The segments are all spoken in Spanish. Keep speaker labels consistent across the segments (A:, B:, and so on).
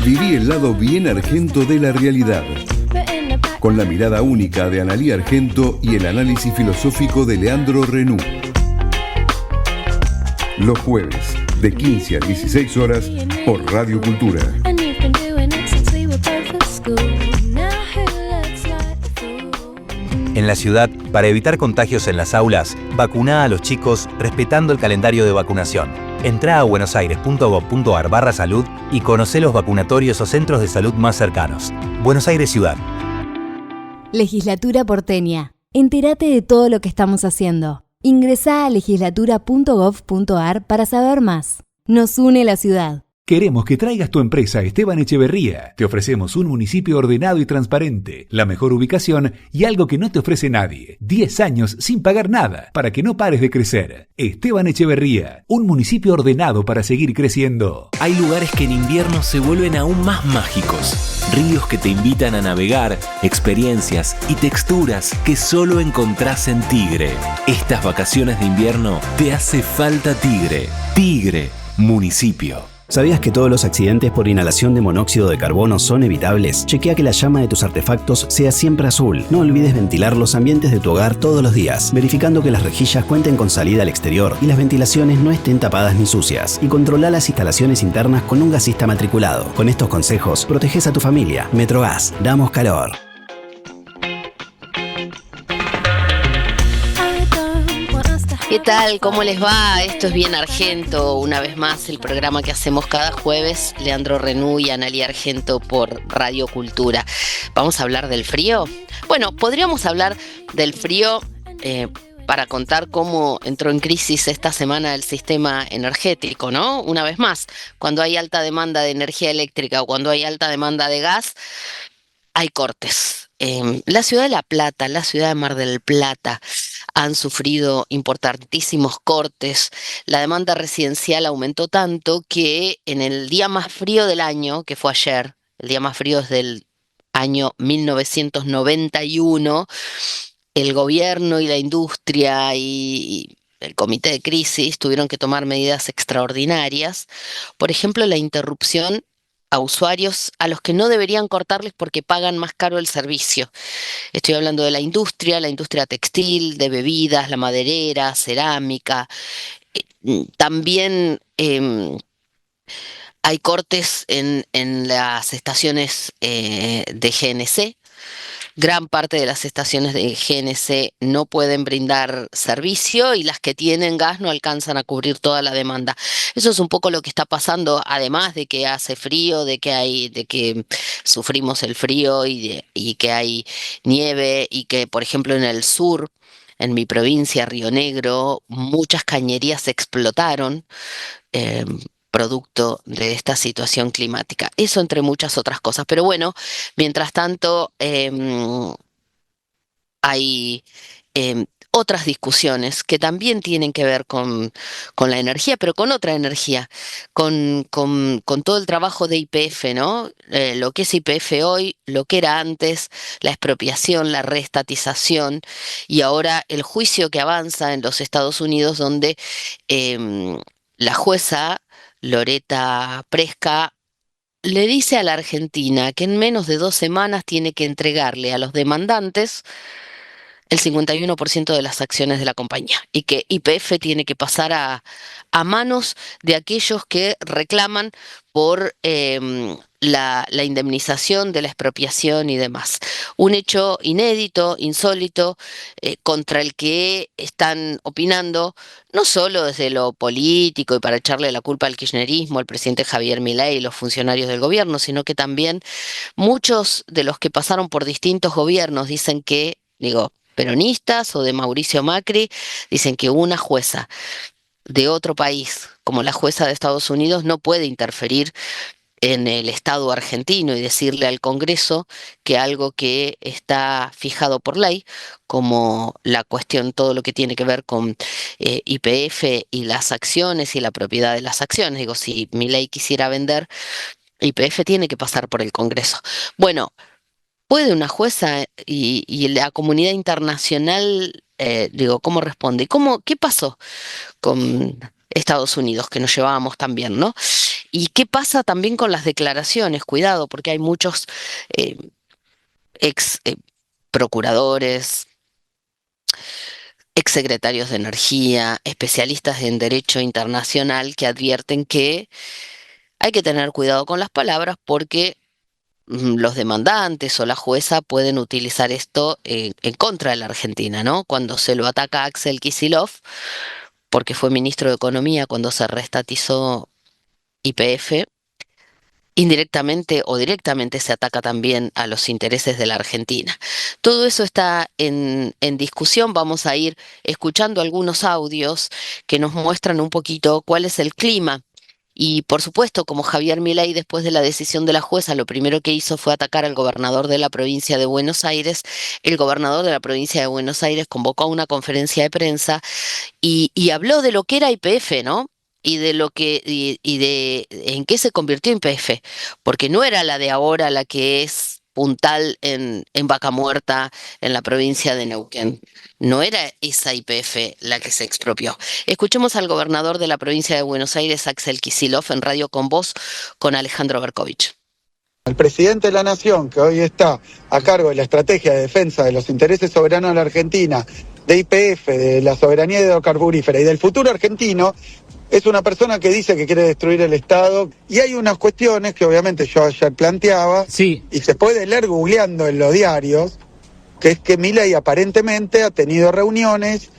A: Viví el lado bien argento de la realidad, con la mirada única de Analía Argento y el análisis filosófico de Leandro Renú. Los jueves, de 15 a 16 horas, por Radio Cultura.
B: En la ciudad, para evitar contagios en las aulas, vacuná a los chicos respetando el calendario de vacunación. Entrá a buenosaires.gov.ar/salud y conocé los vacunatorios o centros de salud más cercanos. Buenos Aires Ciudad.
C: Legislatura porteña. Entérate de todo lo que estamos haciendo. Ingresá a legislatura.gov.ar para saber más. Nos une la ciudad.
D: Queremos que traigas tu empresa a Esteban Echeverría. Te ofrecemos un municipio ordenado y transparente, la mejor ubicación y algo que no te ofrece nadie. 10 años sin pagar nada, para que no pares de crecer. Esteban Echeverría, un municipio ordenado para seguir creciendo.
E: Hay lugares que en invierno se vuelven aún más mágicos. Ríos que te invitan a navegar, experiencias y texturas que solo encontrás en Tigre. Estas vacaciones de invierno te hace falta Tigre. Tigre, municipio.
F: ¿Sabías que todos los accidentes por inhalación de monóxido de carbono son evitables? Chequea que la llama de tus artefactos sea siempre azul. No olvides ventilar los ambientes de tu hogar todos los días, verificando que las rejillas cuenten con salida al exterior y las ventilaciones no estén tapadas ni sucias. Y controla las instalaciones internas con un gasista matriculado. Con estos consejos, proteges a tu familia. Metrogas, damos calor.
G: ¿Qué tal? ¿Cómo les va? Esto es Bien Argento, una vez más el programa que hacemos cada jueves, Leandro Renú y Analía Argento por Radio Cultura. ¿Vamos a hablar del frío? Bueno, podríamos hablar del frío para contar cómo entró en crisis esta semana el sistema energético, ¿no? Una vez más, cuando hay alta demanda de energía eléctrica o cuando hay alta demanda de gas, hay cortes. La ciudad de La Plata, la ciudad de Mar del Plata han sufrido importantísimos cortes. La demanda residencial aumentó tanto que en el día más frío del año, que fue ayer, el día más frío es del año 1991, el gobierno y la industria y el comité de crisis tuvieron que tomar medidas extraordinarias. Por ejemplo, la interrupción a usuarios a los que no deberían cortarles porque pagan más caro el servicio. Estoy hablando de la industria textil, de bebidas, la maderera, cerámica. También hay cortes en las estaciones de GNC. Gran parte de las estaciones de GNC no pueden brindar servicio y las que tienen gas no alcanzan a cubrir toda la demanda. Eso es un poco lo que está pasando, además de que hace frío, de que sufrimos el frío y que hay nieve y que, por ejemplo, en el sur, en mi provincia, Río Negro, muchas cañerías explotaron. Producto de esta situación climática. Eso entre muchas otras cosas. Pero bueno, mientras tanto, hay otras discusiones que también tienen que ver con la energía, pero con otra energía, con todo el trabajo de YPF, ¿no? Lo que es YPF hoy, lo que era antes, la expropiación, la reestatización y ahora el juicio que avanza en los Estados Unidos donde la jueza Loretta Preska le dice a la Argentina que en menos de 2 semanas tiene que entregarle a los demandantes el 51% de las acciones de la compañía y que YPF tiene que pasar a manos de aquellos que reclaman por la indemnización de la expropiación y demás. Un hecho inédito, insólito, contra el que están opinando no solo desde lo político y para echarle la culpa al kirchnerismo, al presidente Javier Milei y los funcionarios del gobierno, sino que también muchos de los que pasaron por distintos gobiernos dicen que, peronistas o de Mauricio Macri, dicen que una jueza de otro país, como la jueza de Estados Unidos, no puede interferir en el Estado argentino y decirle al Congreso que algo que está fijado por ley, como la cuestión, todo lo que tiene que ver con YPF y las acciones y la propiedad de las acciones. Si Milei quisiera vender, YPF tiene que pasar por el Congreso. Bueno, ¿puede una jueza y la comunidad internacional, cómo responde? ¿Qué pasó con Estados Unidos, que nos llevábamos tan bien, ¿no? ¿Y qué pasa también con las declaraciones? Cuidado, porque hay muchos ex procuradores, exsecretarios de Energía, especialistas en Derecho Internacional que advierten que hay que tener cuidado con las palabras porque los demandantes o la jueza pueden utilizar esto en contra de la Argentina, ¿no? Cuando se lo ataca a Axel Kicillof, porque fue ministro de Economía cuando se reestatizó YPF, indirectamente o directamente se ataca también a los intereses de la Argentina. Todo eso está en discusión. Vamos a ir escuchando algunos audios que nos muestran un poquito cuál es el clima. Y por supuesto, como Javier Milei, después de la decisión de la jueza, lo primero que hizo fue atacar al gobernador de la provincia de Buenos Aires. El gobernador de la provincia de Buenos Aires convocó a una conferencia de prensa y habló de lo que era YPF, ¿no? Y de lo que, y de en qué se convirtió YPF, porque no era la de ahora la que es puntal en Vaca Muerta, en la provincia de Neuquén. No era esa YPF la que se expropió. Escuchemos al gobernador de la provincia de Buenos Aires, Axel Kicillof, en Radio Con Voz, con Alejandro Berkovich.
H: El presidente de la Nación, que hoy está a cargo de la estrategia de defensa de los intereses soberanos de la Argentina, de YPF, de la soberanía hidrocarburífera y del futuro argentino, es una persona que dice que quiere destruir el Estado. Y hay unas cuestiones que obviamente yo ayer planteaba,
I: sí,
H: y se puede leer googleando en los diarios, que es que Milei aparentemente ha tenido reuniones,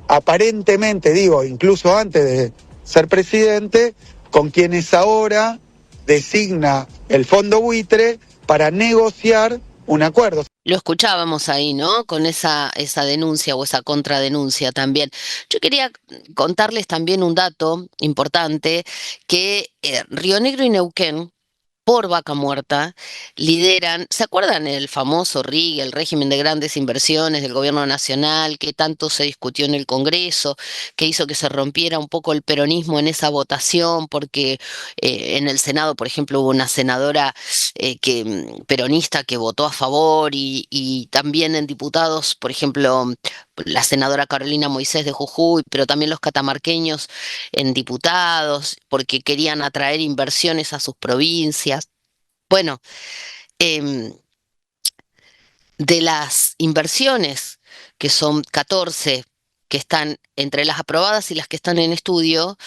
H: aparentemente, digo, incluso antes de ser presidente, con quienes ahora designa el fondo buitre para negociar un acuerdo.
G: Lo escuchábamos ahí, ¿no? Con esa denuncia o esa contradenuncia también. Yo quería contarles también un dato importante, que Río Negro y Neuquén, por Vaca Muerta, lideran, ¿se acuerdan el famoso RIG, el régimen de grandes inversiones del gobierno nacional, que tanto se discutió en el Congreso, que hizo que se rompiera un poco el peronismo en esa votación, porque en el Senado, por ejemplo, hubo una senadora peronista que votó a favor y también en diputados, por ejemplo, la senadora Carolina Moisés de Jujuy, pero también los catamarqueños en diputados, porque querían atraer inversiones a sus provincias. Bueno, em, de las inversiones, que son 14, que están entre las aprobadas y las que están en estudio,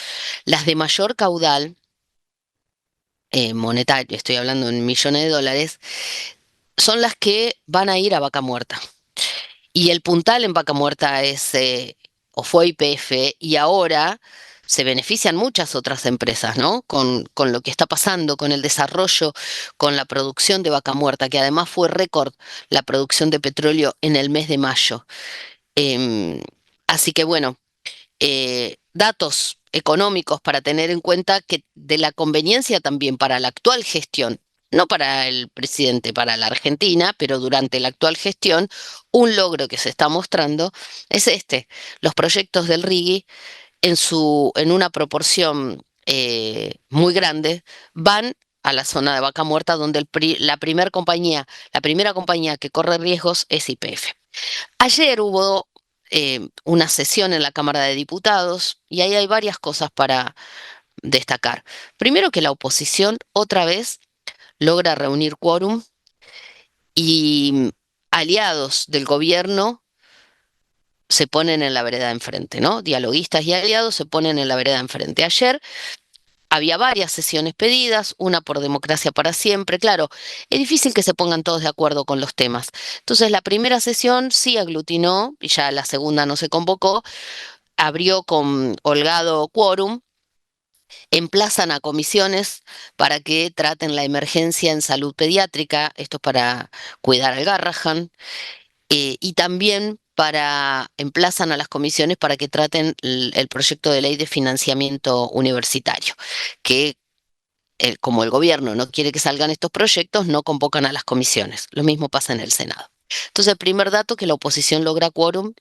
G: las de mayor caudal monetario, estoy hablando en millones de dólares, son las que van a ir a Vaca Muerta. Y el puntal en Vaca Muerta es, o fue YPF, y ahora se benefician muchas otras empresas, ¿no? Con lo que está pasando, con el desarrollo, con la producción de Vaca Muerta, que además fue récord la producción de petróleo en el mes de mayo. Así que bueno, datos económicos para tener en cuenta, que de la conveniencia también para la actual gestión, no para el presidente, para la Argentina, pero durante la actual gestión, un logro que se está mostrando es los proyectos del RIGI en una proporción muy grande van a la zona de Vaca Muerta, donde la primera compañía que corre riesgos es YPF. Ayer hubo una sesión en la Cámara de Diputados y ahí hay varias cosas para destacar. Primero, que la oposición otra vez logra reunir quórum y aliados del gobierno se ponen en la vereda de enfrente, ¿no? Dialoguistas y aliados se ponen en la vereda de enfrente. Ayer había varias sesiones pedidas, una por Democracia para Siempre. Claro, es difícil que se pongan todos de acuerdo con los temas. Entonces, la primera sesión sí aglutinó, y ya la segunda no se convocó, abrió con holgado quórum, emplazan a comisiones para que traten la emergencia en salud pediátrica, esto es para cuidar al Garrahan, y también emplazan a las comisiones para que traten el proyecto de ley de financiamiento universitario, que como el gobierno no quiere que salgan estos proyectos, no convocan a las comisiones. Lo mismo pasa en el Senado. Entonces, el primer dato, que la oposición logra quórum.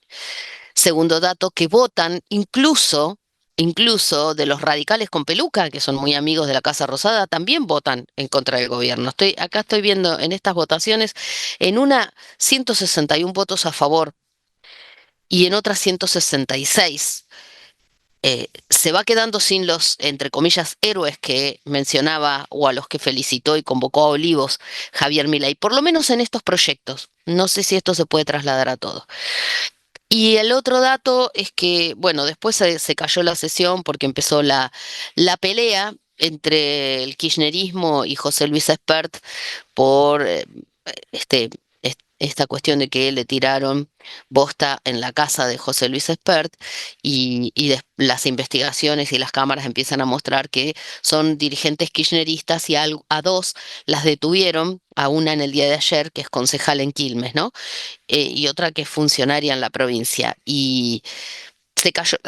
G: Segundo dato, que votan incluso de los radicales con peluca, que son muy amigos de la Casa Rosada, también votan en contra del gobierno. Acá estoy viendo en estas votaciones, en una 161 votos a favor y en otras 166 se va quedando sin los, entre comillas, héroes que mencionaba o a los que felicitó y convocó a Olivos Javier Milei, por lo menos en estos proyectos. No sé si esto se puede trasladar a todo. Y el otro dato es que, bueno, después se cayó la sesión porque empezó la pelea entre el kirchnerismo y José Luis Espert por este, esta cuestión de que le tiraron bosta en la casa de José Luis Espert las investigaciones y las cámaras empiezan a mostrar que son dirigentes kirchneristas y a dos las detuvieron, a una en el día de ayer, que es concejal en Quilmes, ¿no? Y otra que es funcionaria en la provincia. Y se cayó,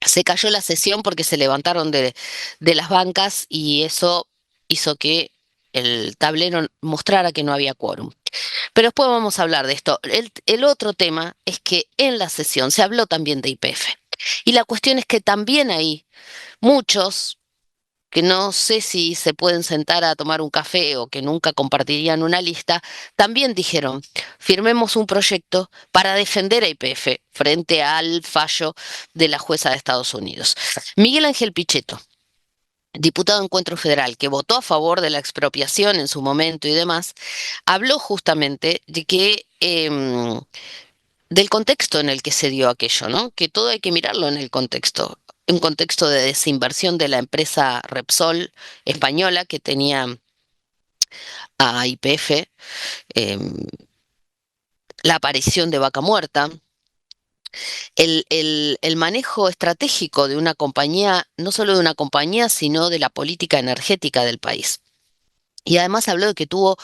G: se cayó la sesión porque se levantaron de las bancas y eso hizo que el tablero mostrara que no había quórum. Pero después vamos a hablar de esto. El otro tema es que en la sesión se habló también de YPF. Y la cuestión es que también hay muchos que no sé si se pueden sentar a tomar un café o que nunca compartirían una lista, también dijeron, firmemos un proyecto para defender a YPF frente al fallo de la jueza de Estados Unidos. Miguel Ángel Pichetto, diputado de Encuentro Federal, que votó a favor de la expropiación en su momento y demás, habló justamente de que del contexto en el que se dio aquello, ¿no? Que todo hay que mirarlo en el contexto. Un contexto de desinversión de la empresa Repsol española que tenía a YPF, la aparición de Vaca Muerta, el manejo estratégico de una compañía, no solo de una compañía, sino de la política energética del país. Y además habló de que tuvo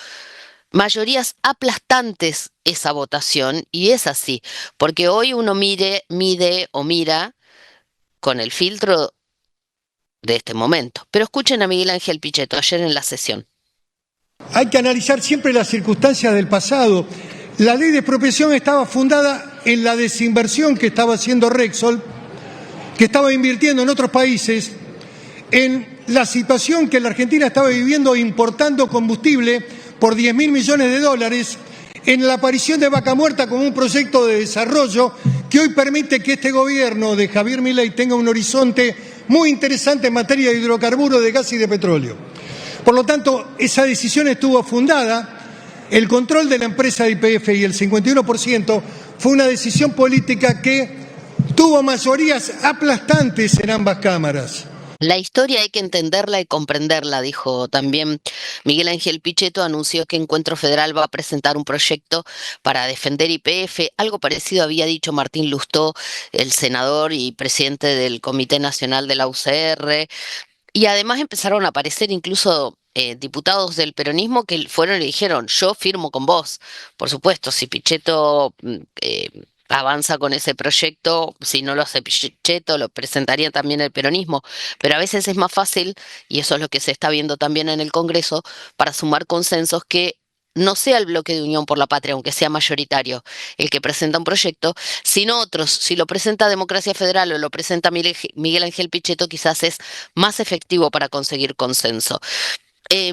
G: mayorías aplastantes esa votación, y es así, porque hoy uno mide o mira con el filtro de este momento. Pero escuchen a Miguel Ángel Pichetto ayer en la sesión.
I: Hay que analizar siempre las circunstancias del pasado. La ley de expropiación estaba fundada en la desinversión que estaba haciendo Repsol, que estaba invirtiendo en otros países, en la situación que la Argentina estaba viviendo importando combustible por 10.000 millones de dólares, en la aparición de Vaca Muerta como un proyecto de desarrollo que hoy permite que este gobierno de Javier Milei tenga un horizonte muy interesante en materia de hidrocarburos, de gas y de petróleo. Por lo tanto, esa decisión estuvo fundada. El control de la empresa YPF y el 51% fue una decisión política que tuvo mayorías aplastantes en ambas cámaras.
G: La historia hay que entenderla y comprenderla, dijo también Miguel Ángel Pichetto. Anunció que Encuentro Federal va a presentar un proyecto para defender YPF. Algo parecido había dicho Martín Lustó, el senador y presidente del Comité Nacional de la UCR. Y además empezaron a aparecer incluso diputados del peronismo que fueron y dijeron, yo firmo con vos. Por supuesto, si Pichetto avanza con ese proyecto, si no lo hace Pichetto, lo presentaría también el peronismo. Pero a veces es más fácil, y eso es lo que se está viendo también en el Congreso, para sumar consensos que no sea el bloque de Unión por la Patria, aunque sea mayoritario, el que presenta un proyecto, sino otros. Si lo presenta Democracia Federal o lo presenta Miguel Ángel Pichetto, quizás es más efectivo para conseguir consenso.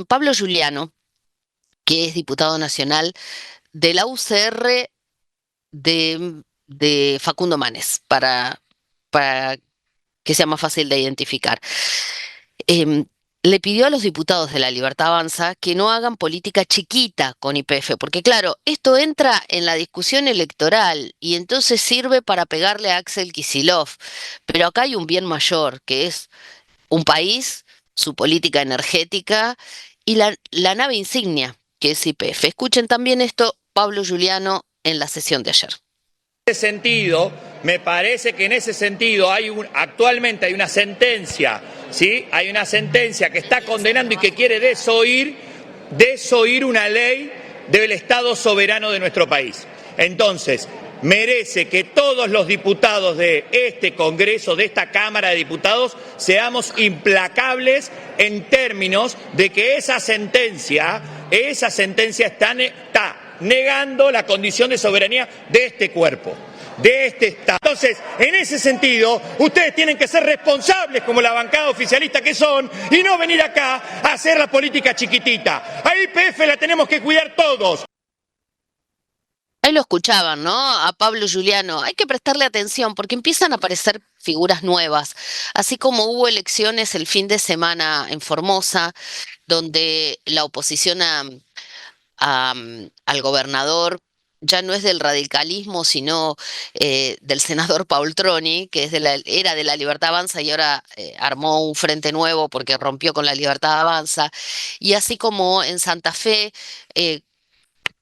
G: Pablo Giuliano, que es diputado nacional de la UCR de Facundo Manes, para que sea más fácil de identificar. Le pidió a los diputados de La Libertad Avanza que no hagan política chiquita con YPF, porque claro, esto entra en la discusión electoral y entonces sirve para pegarle a Axel Kicillof, pero acá hay un bien mayor, que es un país, su política energética y la nave insignia, que es YPF. Escuchen también esto, Pablo Giuliano, en la sesión de ayer.
J: En ese sentido, me parece que en ese sentido actualmente hay una sentencia, ¿sí? Hay una sentencia que está condenando y que quiere desoír una ley del Estado soberano de nuestro país. Entonces, merece que todos los diputados de este Congreso, de esta Cámara de Diputados, seamos implacables en términos de que esa sentencia está negando la condición de soberanía de este cuerpo, de este Estado. Entonces, en ese sentido, ustedes tienen que ser responsables como la bancada oficialista que son y no venir acá a hacer la política chiquitita. A YPF la tenemos que cuidar todos.
G: Ahí lo escuchaban, ¿no? A Pablo Giuliano. Hay que prestarle atención porque empiezan a aparecer figuras nuevas, así como hubo elecciones el fin de semana en Formosa, donde la oposición al gobernador ya no es del radicalismo, sino del senador Paul Troni, que era de la Libertad Avanza y ahora armó un frente nuevo porque rompió con la Libertad Avanza. Y así como en Santa Fe,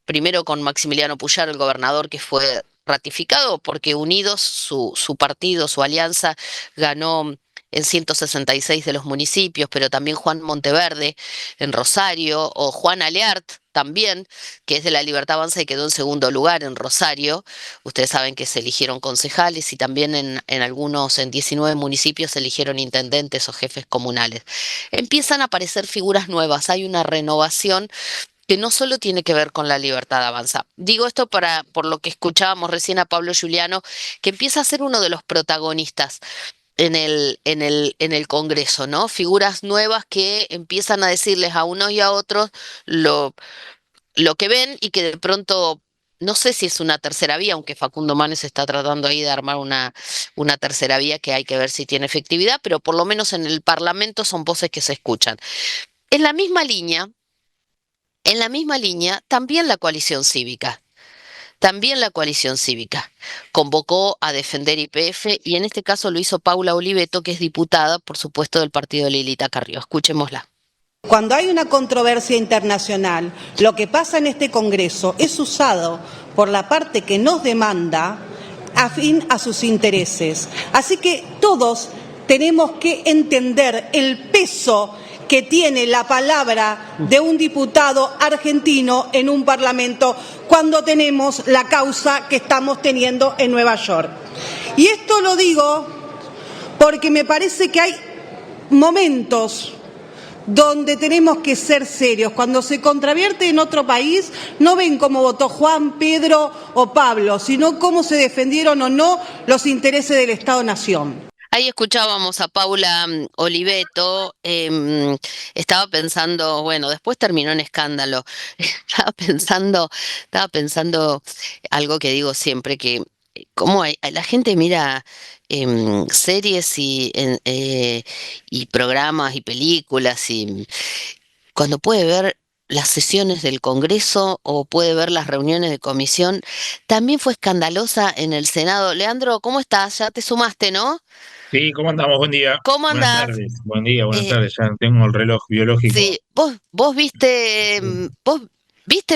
G: primero con Maximiliano Puyaro, el gobernador, que fue ratificado porque Unidos, su partido, su alianza, ganó en 166 de los municipios, pero también Juan Monteverde en Rosario, o Juan Aleart también, que es de la Libertad Avanza y quedó en segundo lugar en Rosario. Ustedes saben que se eligieron concejales y también en 19 municipios se eligieron intendentes o jefes comunales. Empiezan a aparecer figuras nuevas, hay una renovación que no solo tiene que ver con la Libertad Avanza. Digo esto por lo que escuchábamos recién a Pablo Giuliano, que empieza a ser uno de los protagonistas en el Congreso, ¿no? Figuras nuevas que empiezan a decirles a unos y a otros lo que ven y que de pronto, no sé si es una tercera vía, aunque Facundo Manes está tratando ahí de armar una tercera vía que hay que ver si tiene efectividad, pero por lo menos en el Parlamento son voces que se escuchan. En la misma línea, también la coalición cívica. También la coalición cívica convocó a defender YPF y en este caso lo hizo Paula Oliveto, que es diputada, por supuesto, del partido de Lilita Carrió. Escuchémosla.
K: Cuando hay una controversia internacional, lo que pasa en este Congreso es usado por la parte que nos demanda afín a sus intereses. Así que todos tenemos que entender el peso que tiene la palabra de un diputado argentino en un parlamento cuando tenemos la causa que estamos teniendo en Nueva York. Y esto lo digo porque me parece que hay momentos donde tenemos que ser serios. Cuando se contravierte en otro país, no ven cómo votó Juan, Pedro o Pablo, sino cómo se defendieron o no los intereses del Estado-Nación.
G: Ahí escuchábamos a Paula Oliveto, estaba pensando, bueno, después terminó en escándalo, estaba pensando algo que digo siempre, que cómo la gente mira series y programas y películas y cuando puede ver las sesiones del Congreso o puede ver las reuniones de comisión, también fue escandalosa en el Senado. Leandro, ¿cómo estás? Ya te sumaste, ¿no?
L: Sí, ¿cómo andamos? Buen día.
G: ¿Cómo
L: Buenas
G: andás?
L: tardes. Buen día, buenas tardes. Ya tengo el reloj biológico.
G: Sí, vos viste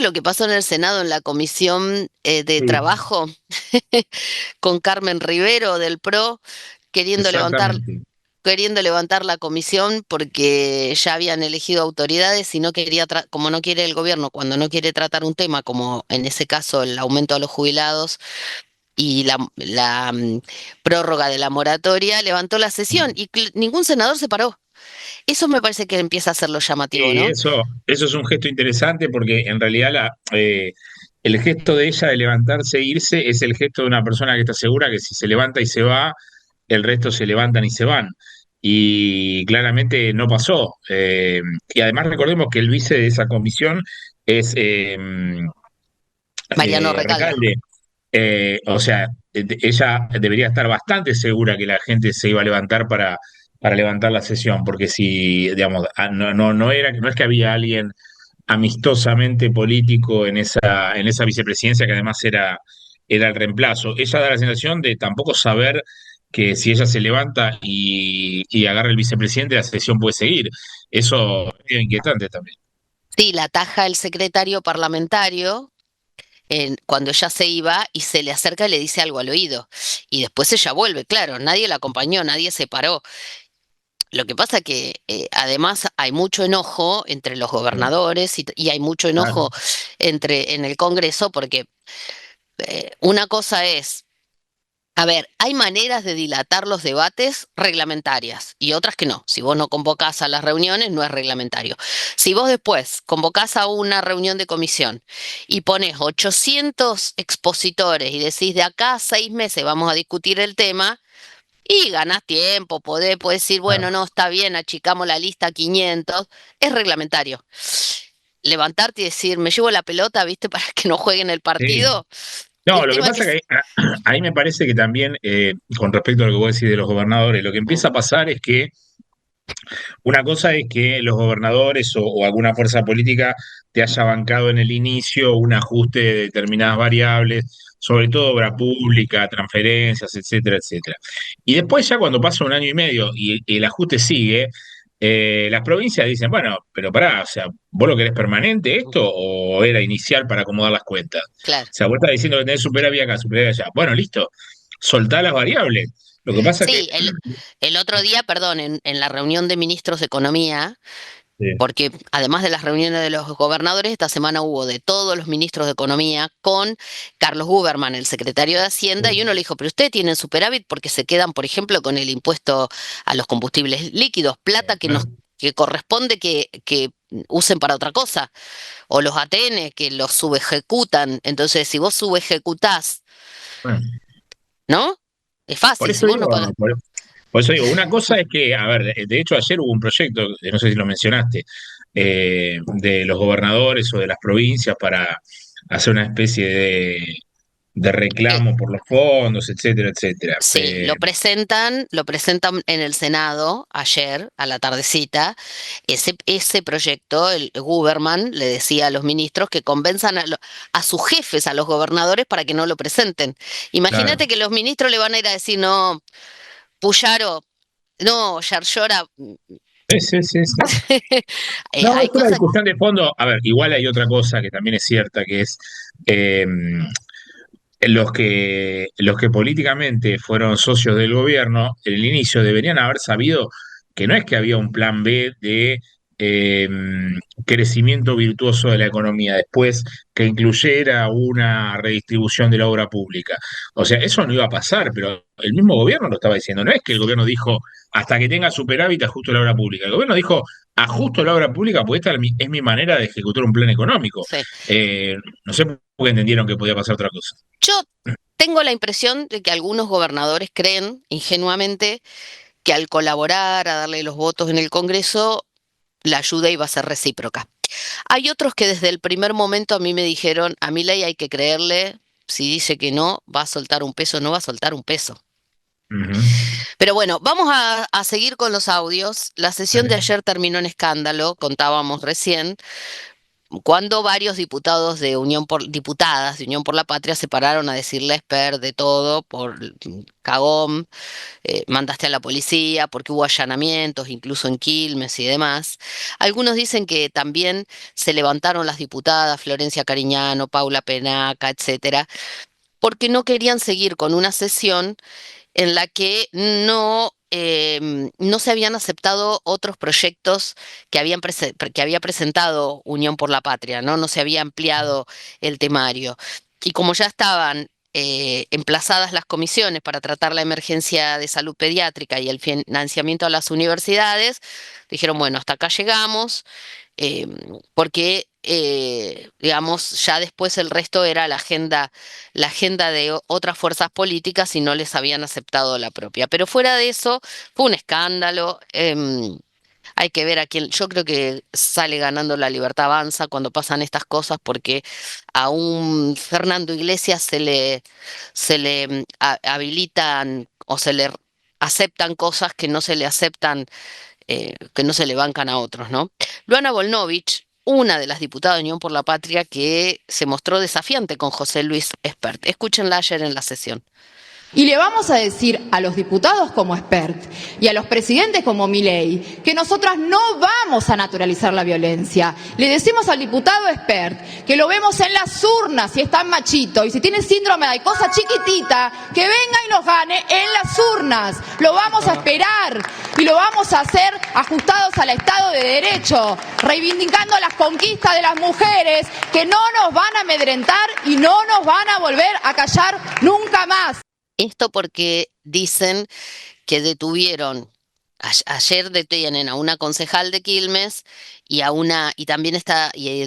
G: lo que pasó en el Senado en la comisión de
L: Sí,
G: trabajo con Carmen Rivero del PRO queriendo levantar
L: exactamente.
G: queriendo levantar la comisión porque ya habían elegido autoridades y no quería, como no quiere el gobierno, cuando no quiere tratar un tema, como en ese caso el aumento a los jubilados y la prórroga de la moratoria, levantó la sesión y ningún senador se paró. Eso me parece que empieza a ser lo llamativo,
L: Y
G: ¿no?
L: eso es un gesto interesante porque en realidad el gesto de ella de levantarse e irse es el gesto de una persona que está segura que si se levanta y se va, el resto se levantan y se van. Y claramente no pasó. Y además recordemos que el vice de esa comisión es
G: Mariano Recalde.
L: Recalde. O sea, ella debería estar bastante segura que la gente se iba a levantar para levantar la sesión, porque si, digamos, no es que había alguien amistosamente político en esa vicepresidencia, que además era el reemplazo. Ella da la sensación de tampoco saber que si ella se levanta y agarra el vicepresidente, la sesión puede seguir. Eso es medio inquietante también.
G: Sí, la ataja el secretario parlamentario cuando ella se iba y se le acerca y le dice algo al oído. Y después ella vuelve, claro, nadie la acompañó, nadie se paró. Lo que pasa que además hay mucho enojo entre los gobernadores y hay mucho
L: Claro.
G: enojo en el Congreso porque una cosa es, a ver, hay maneras de dilatar los debates reglamentarias y otras que no. Si vos no convocás a las reuniones, no es reglamentario. Si vos después convocás a una reunión de comisión y pones 800 expositores y decís de acá a 6 meses vamos a discutir el tema, y ganás tiempo, podés decir, bueno,
L: Claro.
G: no, está bien, achicamos la lista a 500, es reglamentario. Levantarte y decir, me llevo la pelota, ¿viste? Para que no jueguen el
L: Sí.
G: partido,
L: No,
G: El
L: lo que
G: tema
L: pasa
G: que
L: que ahí me parece que también, con respecto a lo que vos decís de los gobernadores, lo que empieza a pasar es que una cosa es que los gobernadores o alguna fuerza política te haya bancado en el inicio un ajuste de determinadas variables, sobre todo obra pública, transferencias, etcétera, etcétera. Y después ya cuando pasa un año y medio y el ajuste sigue, las provincias dicen, bueno, pero pará, o sea, ¿vos lo querés permanente esto o era inicial para acomodar las cuentas? O
G: claro.
L: sea, vos estás diciendo que tenés superávit acá, superávit allá. Bueno, listo, soltá las variables. Lo que pasa es que...
G: Sí, el otro día, perdón, en la reunión de ministros de Economía,
L: Sí.
G: porque además de las reuniones de los gobernadores, esta semana hubo de todos los ministros de Economía con Carlos Huberman, el secretario de Hacienda, y uno le dijo, pero ustedes tienen superávit porque se quedan, por ejemplo, con el impuesto a los combustibles líquidos, plata que corresponde que usen para otra cosa, o los ATN que los subejecutan. Entonces, si vos subejecutás,
L: Bueno,
G: ¿no? Es
L: por
G: fácil, si
L: eso
G: vos no
L: digo,
G: pagás.
L: por eso digo, una cosa es que, a ver, de hecho ayer hubo un proyecto, no sé si lo mencionaste, de los gobernadores o de las provincias para hacer una especie de
G: Eh,
L: reclamo por los fondos, etcétera, etcétera.
G: Sí, lo presentan en el Senado ayer a la tardecita. Ese proyecto, el Guberman le decía a los ministros que convenzan a sus jefes, a los gobernadores, para que no lo presenten.
L: Claro.
G: Imagínate que los ministros le van a ir a decir, no, Puyaro, no, Yarlora,
L: Sí, sí, sí, sí. No,
G: hay
L: es una
G: cosas.
L: discusión de fondo. A ver, igual hay otra cosa que también es cierta, que es eh, los que políticamente fueron socios del gobierno, en el inicio deberían haber sabido que no es que había un plan B de eh, crecimiento virtuoso de la economía después que incluyera una redistribución de la obra pública. O sea, eso no iba a pasar, pero el mismo gobierno lo estaba diciendo. No es que el gobierno dijo, hasta que tenga superávit, ajusto la obra pública. El gobierno dijo, ajusto la obra pública porque esta es mi manera de ejecutar un plan económico.
G: Sí.
L: No sé por qué entendieron que podía pasar otra cosa.
G: Yo tengo la impresión de que algunos gobernadores creen ingenuamente que al colaborar, a darle los votos en el Congreso, la ayuda iba a ser recíproca. Hay otros que desde el primer momento a mí me dijeron, a Milei hay que creerle, si dice que no, va a soltar un peso, no va a soltar un peso.
L: Ujú.
G: Pero bueno, vamos a seguir con los audios. La sesión de
L: Dale.
G: ayer terminó en escándalo, contábamos recién, cuando varios diputados de diputadas de Unión por la Patria se pararon a decirle a Esper de todo por cagón, mandaste a la policía, porque hubo allanamientos, incluso en Quilmes y demás. Algunos dicen que también se levantaron las diputadas Florencia Cariñano, Paula Penaca, etcétera, porque no querían seguir con una sesión en la que no se habían aceptado otros proyectos que había presentado Unión por la Patria, ¿no? No se había ampliado el temario. Y como ya estaban emplazadas las comisiones para tratar la emergencia de salud pediátrica y el financiamiento a las universidades, dijeron, bueno, hasta acá llegamos, eh, porque, digamos, ya después el resto era la agenda de otras fuerzas políticas y no les habían aceptado la propia. Pero fuera de eso, fue un escándalo. Hay que ver a quién, yo creo que sale ganando la Libertad Avanza cuando pasan estas cosas, porque a un Fernando Iglesias se le habilitan o se le aceptan cosas que no se le aceptan, que no se le bancan a otros, ¿no? Luana Volnovich, una de las diputadas de Unión por la Patria, que se mostró desafiante con José Luis Espert. Escúchenla ayer en la sesión.
M: Y le vamos a decir a los diputados como Espert y a los presidentes como Milei que nosotras no vamos a naturalizar la violencia. Le decimos al diputado Espert que lo vemos en las urnas si es tan machito y si tiene síndrome de cosa chiquitita, que venga y nos gane en las urnas. Lo vamos a esperar y lo vamos a hacer ajustados al Estado de Derecho, reivindicando las conquistas de las mujeres que no nos van a amedrentar y no nos van a volver a callar nunca más.
G: Esto porque dicen que detuvieron, ayer detienen a una concejal de Quilmes y también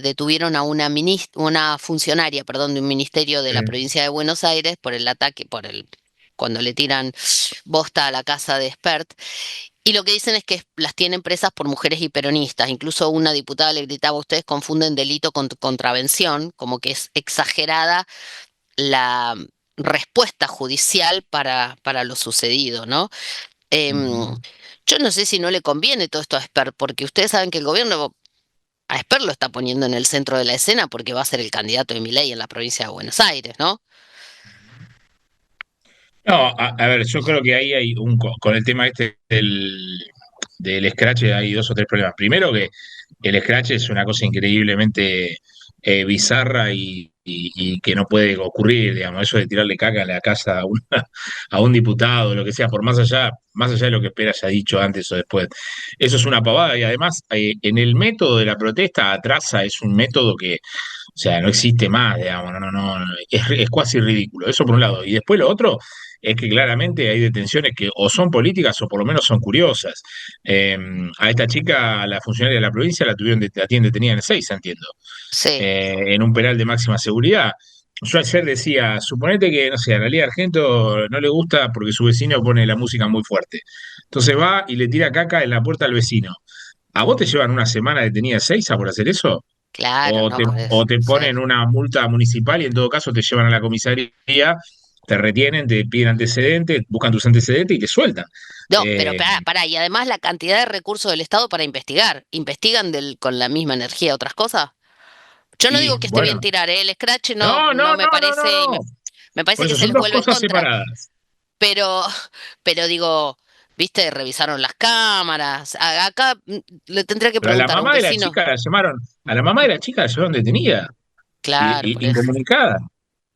G: detuvieron a una funcionaria, perdón, de un ministerio de la provincia de Buenos Aires por el ataque, cuando le tiran bosta a la casa de Espert. Y lo que dicen es que las tienen presas por mujeres y peronistas. Incluso una diputada le gritaba, ustedes confunden delito con contravención, como que es exagerada la respuesta judicial para lo sucedido, ¿no? Yo no sé si no le conviene todo esto a Espert, porque ustedes saben que el gobierno a Espert lo está poniendo en el centro de la escena porque va a ser el candidato de Milei en la provincia de Buenos Aires, ¿no?
L: No, a ver, yo creo que ahí hay con el tema este del scratch hay dos o tres problemas. Primero que el scratch es una cosa increíblemente bizarra y que no puede ocurrir, digamos, eso de tirarle caca a la casa a un diputado, lo que sea, por más allá de lo que espera haya dicho antes o después. Eso es una pavada y además en el método de la protesta atrasa, es un método que, o sea, no existe más, digamos, es casi ridículo. Eso por un lado. Y después lo otro es que claramente hay detenciones que o son políticas o por lo menos son curiosas. A esta chica, a la funcionaria de la provincia, la tienen detenida en Ezeiza, entiendo,
G: Sí.
L: en un penal de máxima seguridad. Yo ayer decía, suponete que, no sé, a la Liga Argento no le gusta porque su vecino pone la música muy fuerte. Entonces va y le tira caca en la puerta al vecino. ¿A vos te llevan una semana detenida a Ezeiza por hacer eso?
G: Claro, no, por eso.
L: O te
G: Sí.
L: ponen una multa municipal y en todo caso te llevan a la comisaría, te retienen, te piden antecedentes, buscan tus antecedentes y te sueltan.
G: No, pero
L: Eh,
G: pará, y además la cantidad de recursos del Estado para investigar. ¿Investigan con la misma energía otras cosas? Yo no
L: y
G: digo que esté bien
L: bueno,
G: tirar, ¿eh? El scratch no,
L: no,
G: no
L: no,
G: me
L: no, no, no,
G: parece,
L: no.
G: me parece
L: Por
G: que
L: eso
G: se
L: son
G: les
L: dos
G: vuelve en
L: cosas
G: contra,
L: separadas.
G: pero, pero digo, viste, revisaron las cámaras. Acá le tendría que
L: Pero a la
G: preguntar a un
L: mamá de la
G: vecino.
L: chica la llamaron, a la mamá de la chica la llevaron detenida,
G: Claro, por eso,
L: incomunicada.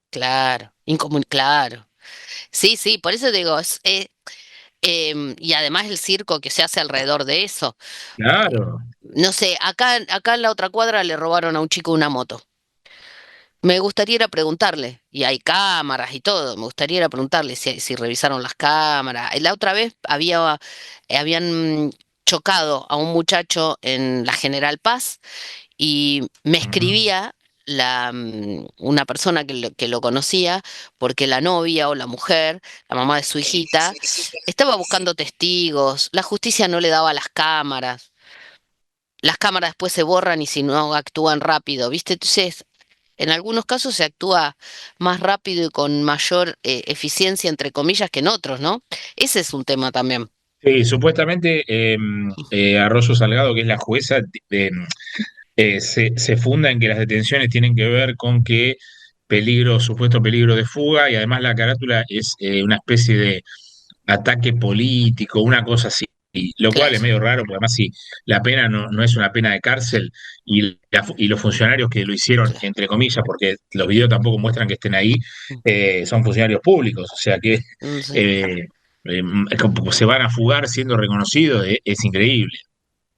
G: claro, claro. Sí, sí, por eso digo, y además el circo que se hace alrededor de eso.
L: Claro.
G: No sé, acá en la otra cuadra le robaron a un chico una moto. Me gustaría ir a preguntarle, y hay cámaras y todo, me gustaría ir a preguntarle si revisaron las cámaras. La otra vez habían chocado a un muchacho en la General Paz y me escribía una persona que lo conocía porque la novia o la mujer, la mamá de su hijita, estaba buscando testigos, la justicia no le daba las cámaras después se borran y si no actúan rápido, ¿viste? Entonces, en algunos casos se actúa más rápido y con mayor eficiencia, entre comillas, que en otros, ¿no? Ese es un tema también.
L: Sí, supuestamente Arroyo Salgado, que es la jueza, se funda en que las detenciones tienen que ver con que supuesto peligro de fuga, y además la carátula es una especie de ataque político, una cosa así, lo cual
G: Claro.
L: es medio raro, porque además si la pena no es una pena de cárcel y los funcionarios que lo hicieron,
G: Claro.
L: entre comillas, porque los videos tampoco muestran que estén ahí, son funcionarios públicos, o sea que
G: Sí.
L: eh, como se van a fugar siendo reconocidos, es increíble.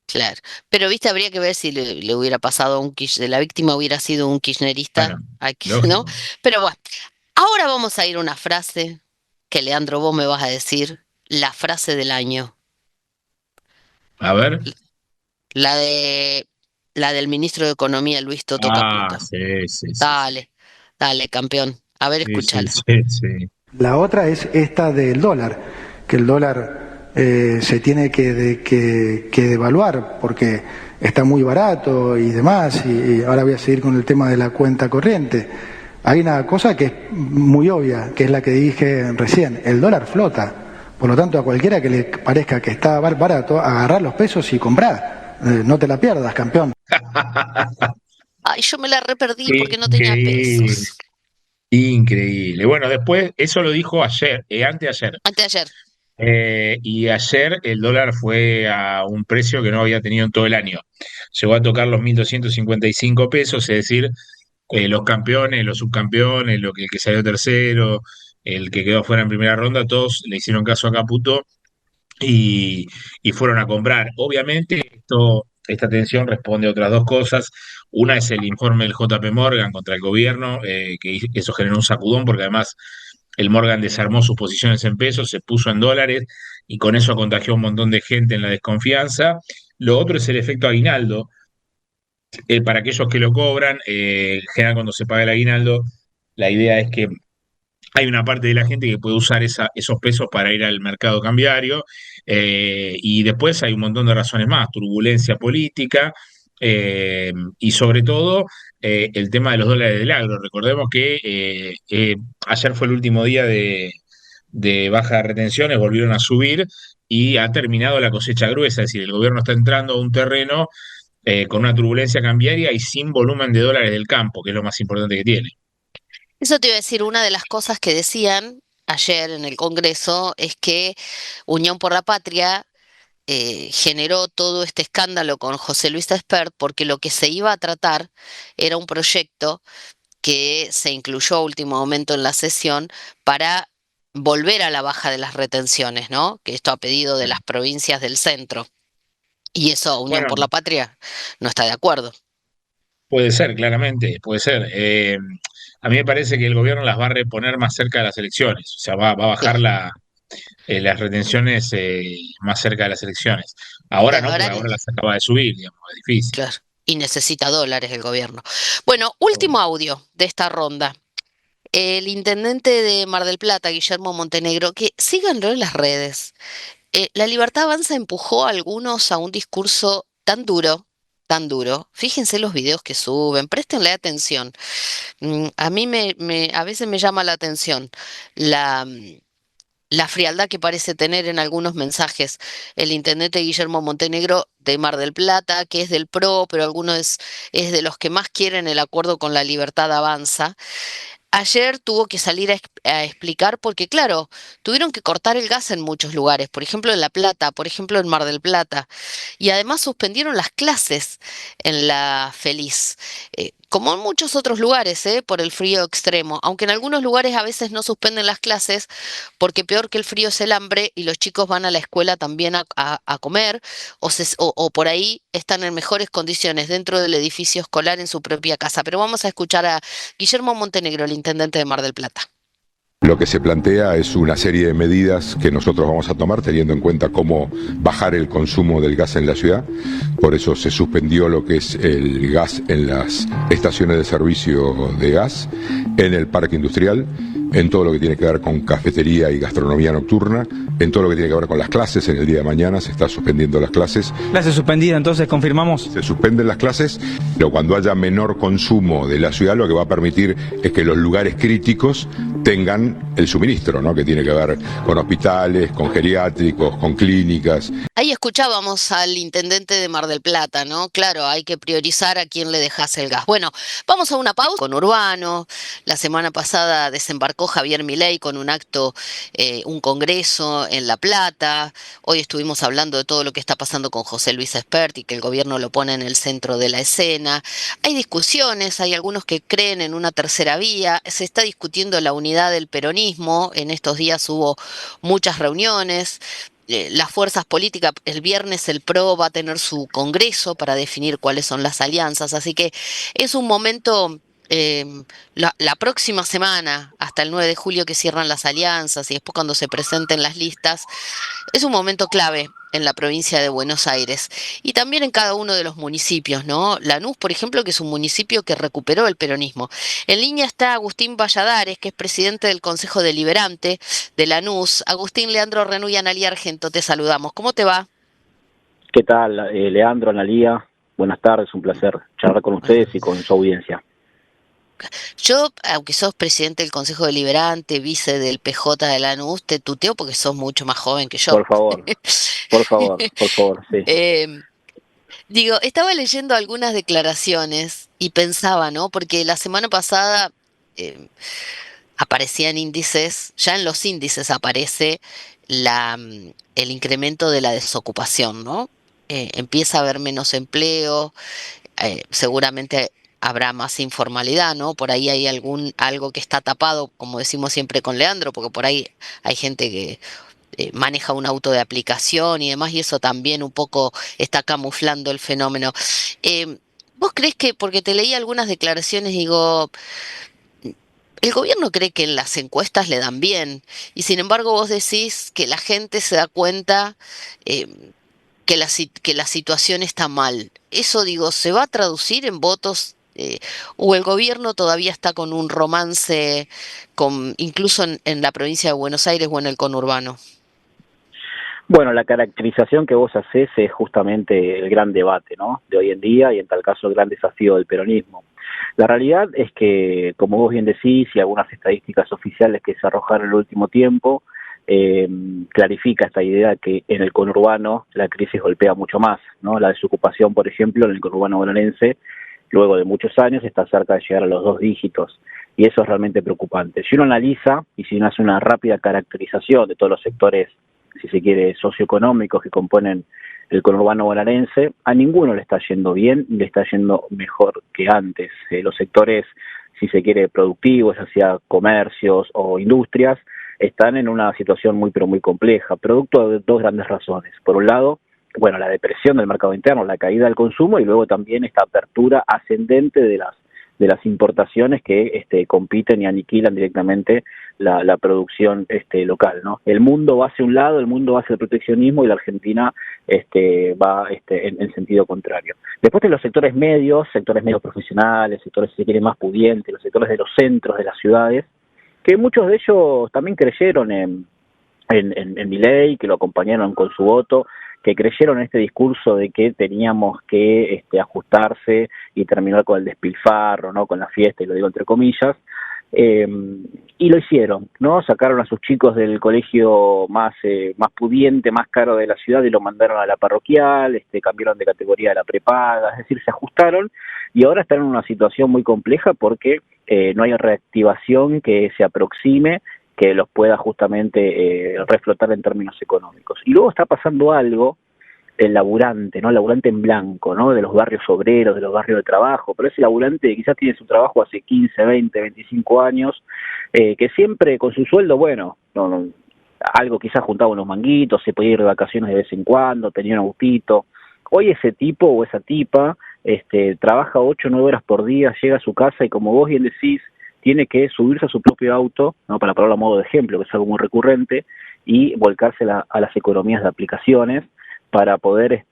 G: Claro, pero viste, habría que ver si le hubiera pasado a la víctima hubiera sido un
L: Bueno,
G: kirchnerista, ¿no?
L: lógico.
G: Pero bueno, ahora vamos a ir a una frase que Leandro, vos me vas a decir, la frase del año,
L: A ver.
G: la de la del ministro de Economía, Luis Toto
L: Ah,
G: Caputo.
L: sí, sí, sí, sí.
G: Dale, dale, campeón. A ver,
L: Sí, sí,
G: escúchala.
L: sí, sí.
N: La otra es esta del dólar, que el dólar se tiene que devaluar porque está muy barato y demás, y ahora voy a seguir con el tema de la cuenta corriente. Hay una cosa que es muy obvia, que es la que dije recién, el dólar flota, por lo tanto a cualquiera que le parezca que está barato, agarrar los pesos y comprar, no te la pierdas, campeón.
G: Ay, yo me la reperdí porque no tenía
L: Increíble,
G: pesos.
L: increíble. Bueno, después, eso lo dijo ayer, anteayer.
G: Antes de ayer.
L: Y ayer el dólar fue a un precio que no había tenido en todo el año. Llegó a tocar los 1.255 pesos, es decir, los campeones, los subcampeones, el que salió tercero, el que quedó fuera en primera ronda, todos le hicieron caso a Caputo y, y fueron a comprar. Obviamente, esta tensión responde a otras dos cosas. Una es el informe del JP Morgan contra el gobierno, que eso generó un sacudón porque además el Morgan desarmó sus posiciones en pesos, se puso en dólares y con eso contagió a un montón de gente en la desconfianza. Lo otro es el efecto aguinaldo. Para aquellos que lo cobran, en general cuando se paga el aguinaldo, la idea es que hay una parte de la gente que puede usar esos pesos para ir al mercado cambiario, y después hay un montón de razones más, turbulencia política, y sobre todo el tema de los dólares del agro. Recordemos que ayer fue el último día de baja de retenciones, volvieron a subir y ha terminado la cosecha gruesa, es decir, el gobierno está entrando a un terreno con una turbulencia cambiaria y sin volumen de dólares del campo, que es lo más importante que tiene.
G: Eso te iba a decir, una de las cosas que decían ayer en el Congreso es que Unión por la Patria generó todo este escándalo con José Luis Espert porque lo que se iba a tratar era un proyecto que se incluyó a último momento en la sesión para volver a la baja de las retenciones, ¿no? Que esto a pedido de las provincias del centro. Y eso Unión
L: Bueno,
G: por la Patria no está de acuerdo.
L: puede ser, claramente, puede ser. A mí me parece que el gobierno las va a reponer más cerca de las elecciones, o sea, va a bajar
G: Claro.
L: las retenciones más cerca de las elecciones. Ahora no,
G: Ahora,
L: porque ahora las acaba de subir, digamos, es difícil.
G: claro, y necesita dólares el gobierno. Bueno, último audio de esta ronda. El intendente de Mar del Plata, Guillermo Montenegro, que síganlo en las redes. La Libertad Avanza empujó a algunos a un discurso tan duro, tan duro. Fíjense los videos que suben, préstenle atención. A mí a veces me llama la atención la, la frialdad que parece tener en algunos mensajes el intendente Guillermo Montenegro de Mar del Plata, que es del PRO, pero algunos es de los que más quieren el acuerdo con la Libertad Avanza. Ayer tuvo que salir a explicar porque, claro, tuvieron que cortar el gas en muchos lugares, por ejemplo en La Plata, por ejemplo en Mar del Plata, y además suspendieron las clases en la Feliz, como en muchos otros lugares, por el frío extremo, aunque en algunos lugares a veces no suspenden las clases porque peor que el frío es el hambre y los chicos van a la escuela también a comer o por ahí están en mejores condiciones dentro del edificio escolar en su propia casa. Pero vamos a escuchar a Guillermo Montenegro, el intendente de Mar del Plata.
O: Lo que se plantea es una serie de medidas que nosotros vamos a tomar teniendo en cuenta cómo bajar el consumo del gas en la ciudad. Por eso se suspendió lo que es el gas en las estaciones de servicio de gas, en el parque industrial, en todo lo que tiene que ver con cafetería y gastronomía nocturna, en todo lo que tiene que ver con las clases. En el día de mañana se está suspendiendo las clases.
P: Clase suspendida, entonces confirmamos.
O: Se suspenden las clases, pero cuando haya menor consumo de la ciudad, lo que va a permitir es que los lugares críticos tengan el suministro, ¿no? Que tiene que ver con hospitales, con geriátricos, con clínicas.
G: Ahí escuchábamos al intendente de Mar del Plata, ¿no? Claro, hay que priorizar a quién le dejas el gas. Bueno, vamos a una pausa con Urbano. La semana pasada desembarcó Javier Milei con un acto, un congreso en La Plata. Hoy estuvimos hablando de todo lo que está pasando con José Luis Espert y que el gobierno lo pone en el centro de la escena. Hay discusiones, hay algunos que creen en una tercera vía. Se está discutiendo la unidad del peronismo. En estos días hubo muchas reuniones. Las fuerzas políticas, el viernes el PRO va a tener su congreso para definir cuáles son las alianzas, así que es un momento, la próxima semana, hasta el 9 de julio que cierran las alianzas y después cuando se presenten las listas, es un momento clave en la provincia de Buenos Aires y también en cada uno de los municipios, ¿no? Lanús, por ejemplo, que es un municipio que recuperó el peronismo. En línea está Agustín Valladares, que es presidente del Consejo Deliberante de Lanús. Agustín, Leandro Renú y Analía Argento, te saludamos. ¿Cómo te va?
Q: ¿Qué tal, Leandro, Analía? Buenas tardes, un placer charlar con ustedes y con su audiencia.
G: Yo, aunque sos presidente del Consejo Deliberante, vice del PJ de Lanús, te tuteo porque sos mucho más joven que yo.
Q: Por favor, sí.
G: Digo, estaba leyendo algunas declaraciones y pensaba, ¿no? Porque la semana pasada aparecían índices, ya en los índices aparece el incremento de la desocupación, ¿no? Empieza a haber menos empleo, seguramente habrá más informalidad, ¿no? Por ahí hay algo que está tapado, como decimos siempre con Leandro, porque por ahí hay gente que maneja un auto de aplicación y demás, y eso también un poco está camuflando el fenómeno. ¿Vos creés que, porque te leí algunas declaraciones, digo, el gobierno cree que en las encuestas le dan bien, y sin embargo vos decís que la gente se da cuenta que la situación está mal? Eso, digo, ¿se va a traducir en votos? ¿O el gobierno todavía está con un romance incluso en la provincia de Buenos Aires o en el conurbano?
Q: Bueno, la caracterización que vos hacés es justamente el gran debate, ¿no?, de hoy en día y en tal caso el gran desafío del peronismo. La realidad es que, como vos bien decís, y algunas estadísticas oficiales que se arrojaron en el último tiempo, clarifica esta idea que en el conurbano la crisis golpea mucho más, ¿no? La desocupación, por ejemplo, en el conurbano bonaerense, luego de muchos años, está cerca de llegar a los 2 dígitos, y eso es realmente preocupante. Si uno analiza y si uno hace una rápida caracterización de todos los sectores, si se quiere, socioeconómicos que componen el conurbano bonaerense, a ninguno le está yendo bien, le está yendo mejor que antes. Los sectores, si se quiere, productivos, hacia comercios o industrias, están en una situación muy pero muy compleja, producto de 2 grandes razones. Por un lado, bueno, la depresión del mercado interno, la caída del consumo, y luego también esta apertura ascendente de las importaciones que compiten y aniquilan directamente la producción local, ¿no? El mundo va hacia un lado, el mundo va hacia el proteccionismo, y la Argentina va en sentido contrario. Después de los sectores medios profesionales, sectores, si se quiere, más pudientes, los sectores de los centros de las ciudades, que muchos de ellos también creyeron en Milei, que lo acompañaron con su voto, que creyeron en este discurso de que teníamos que ajustarse y terminar con el despilfarro, ¿no?, con la fiesta, y lo digo entre comillas, y lo hicieron, ¿no? Sacaron a sus chicos del colegio más pudiente, más caro de la ciudad, y lo mandaron a la parroquial, cambiaron de categoría a la prepaga, es decir, se ajustaron, y ahora están en una situación muy compleja porque no hay reactivación que se aproxime, que los pueda justamente reflotar en términos económicos. Y luego está pasando algo, el laburante, ¿no? El laburante en blanco, ¿no?, de los barrios obreros, de los barrios de trabajo, pero ese laburante quizás tiene su trabajo hace 15, 20, 25 años, que siempre con su sueldo, bueno, algo quizás juntaba unos manguitos, se podía ir de vacaciones de vez en cuando, tenía un autito. Hoy ese tipo o esa tipa trabaja 8 o 9 horas por día, llega a su casa y, como vos bien decís, tiene que subirse a su propio auto, ¿no?, para ponerlo a modo de ejemplo, que es algo muy recurrente, y volcarse a las economías de aplicaciones para poder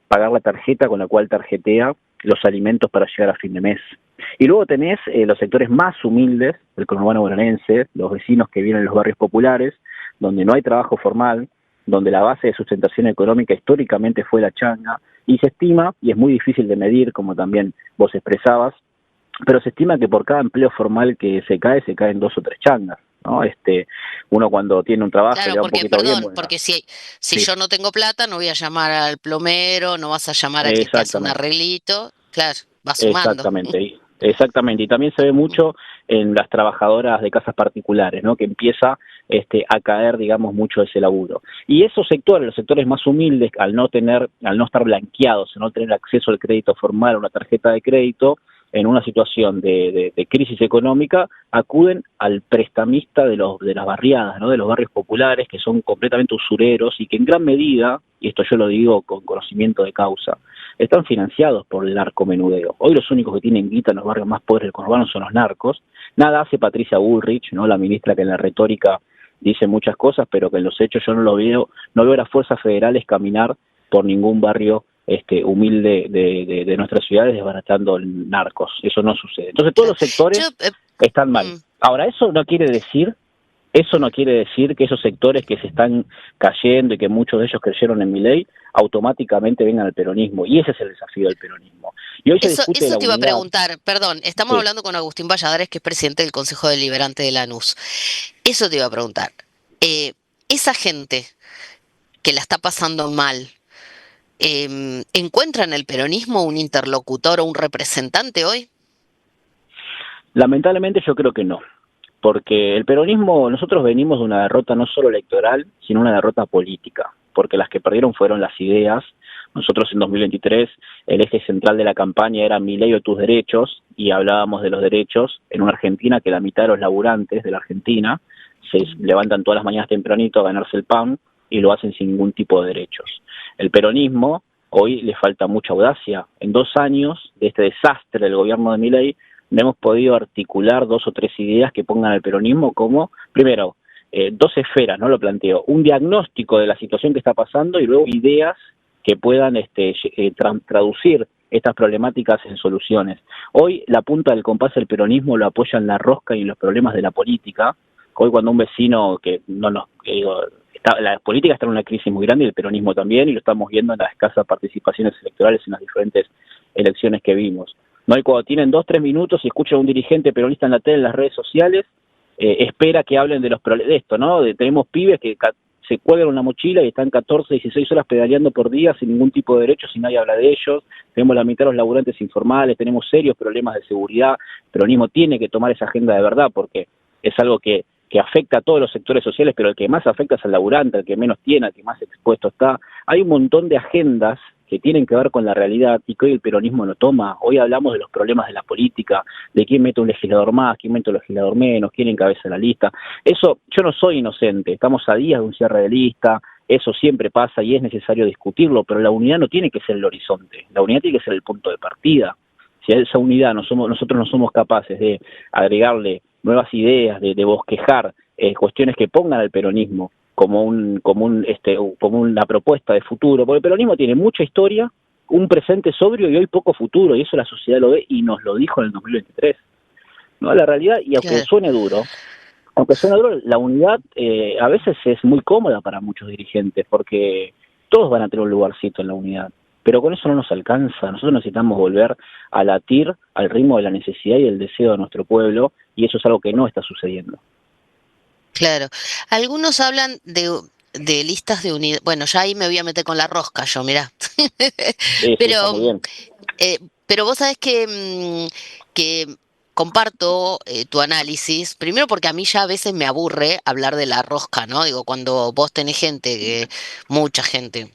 Q: pagar la tarjeta con la cual tarjetea los alimentos para llegar a fin de mes. Y luego tenés los sectores más humildes del conurbano bonaerense, los vecinos que viven en los barrios populares, donde no hay trabajo formal, donde la base de sustentación económica históricamente fue la changa, y se estima, y es muy difícil de medir, como también vos expresabas, pero se estima que por cada empleo formal que se caen 2 o 3 changas, ¿no? Uno cuando tiene un trabajo,
G: claro,
Q: le va
G: porque,
Q: un poquito bien,
G: perdón, porque si yo no tengo plata, no voy a llamar al plomero, no vas a llamar a que te hace un arreglito, claro, va sumando.
Q: Exactamente, y también se ve mucho en las trabajadoras de casas particulares, ¿no?, que empieza a caer, digamos, mucho ese laburo. Y esos sectores, los sectores más humildes, al no estar blanqueados, al no tener acceso al crédito formal, a una tarjeta de crédito, en una situación de crisis económica, acuden al prestamista de las barriadas, ¿no?, de los barrios populares, que son completamente usureros y que en gran medida, y esto yo lo digo con conocimiento de causa, están financiados por el narcomenudeo. Hoy los únicos que tienen guita en los barrios más pobres del conurbano son los narcos. Nada hace Patricia Bullrich, ¿no?, la ministra que en la retórica dice muchas cosas, pero que en los hechos yo no veo a las fuerzas federales caminar por ningún barrio humilde de nuestras ciudades desbaratando narcos. Eso no sucede. Entonces todos los sectores están mal. Ahora, eso no quiere decir que esos sectores que se están cayendo y que muchos de ellos creyeron en Milei automáticamente vengan al peronismo, y ese es el desafío del peronismo. Y hoy
G: Eso te iba a preguntar, perdón, estamos hablando con Agustín Valladares, que es presidente del Consejo Deliberante de Lanús. Eso te iba a preguntar. Esa gente que la está pasando mal, ¿encuentra en el peronismo un interlocutor o un representante hoy?
Q: Lamentablemente yo creo que no, porque el peronismo, nosotros venimos de una derrota no solo electoral, sino una derrota política, porque las que perdieron fueron las ideas. Nosotros en 2023 el eje central de la campaña era Milei o tus derechos, y hablábamos de los derechos en una Argentina que la mitad de los laburantes de la Argentina se levantan todas las mañanas tempranito a ganarse el pan y lo hacen sin ningún tipo de derechos. El peronismo hoy le falta mucha audacia. En 2 años de este desastre del gobierno de Milei no hemos podido articular 2 o 3 ideas que pongan al peronismo como, primero, 2 esferas, ¿no? Lo planteo, un diagnóstico de la situación que está pasando y luego ideas que puedan traducir estas problemáticas en soluciones. Hoy la punta del compás del peronismo lo apoya en la rosca y en los problemas de la política. Hoy cuando un vecino que la política está en una crisis muy grande y el peronismo también, y lo estamos viendo en las escasas participaciones electorales en las diferentes elecciones que vimos. ¿No? Y cuando tienen 2-3 minutos y escuchan a un dirigente peronista en la tele, en las redes sociales, espera que hablen de los problemas de esto, ¿no? Tenemos pibes que se cuelgan una mochila y están 14, 16 horas pedaleando por día sin ningún tipo de derechos y nadie habla de ellos. Tenemos la mitad de los laburantes informales, tenemos serios problemas de seguridad. El peronismo tiene que tomar esa agenda de verdad porque es algo que afecta a todos los sectores sociales, pero el que más afecta es al laburante, el que menos tiene, el que más expuesto está. Hay un montón de agendas que tienen que ver con la realidad y que hoy el peronismo no toma. Hoy hablamos de los problemas de la política, de quién mete un legislador más, quién mete un legislador menos, quién encabeza la lista. Eso, yo no soy inocente, estamos a días de un cierre de lista, eso siempre pasa y es necesario discutirlo, pero la unidad no tiene que ser el horizonte, la unidad tiene que ser el punto de partida. Si a esa unidad nosotros no somos capaces de agregarle nuevas ideas, de bosquejar cuestiones que pongan al peronismo como una propuesta de futuro, porque el peronismo tiene mucha historia, un presente sobrio y hoy poco futuro, y eso la sociedad lo ve y nos lo dijo en el 2023. ¿No? La realidad, y aunque suene duro, la unidad a veces es muy cómoda para muchos dirigentes, porque todos van a tener un lugarcito en la unidad, pero con eso no nos alcanza. Nosotros necesitamos volver a latir al ritmo de la necesidad y el deseo de nuestro pueblo, y eso es algo que no está sucediendo.
G: Claro. Algunos hablan de listas de unidad. Bueno, ya ahí me voy a meter con la rosca yo, mirá.
Q: Sí, está muy bien.
G: Pero vos sabés que comparto tu análisis, primero porque a mí ya a veces me aburre hablar de la rosca, ¿no? Digo, cuando vos tenés mucha gente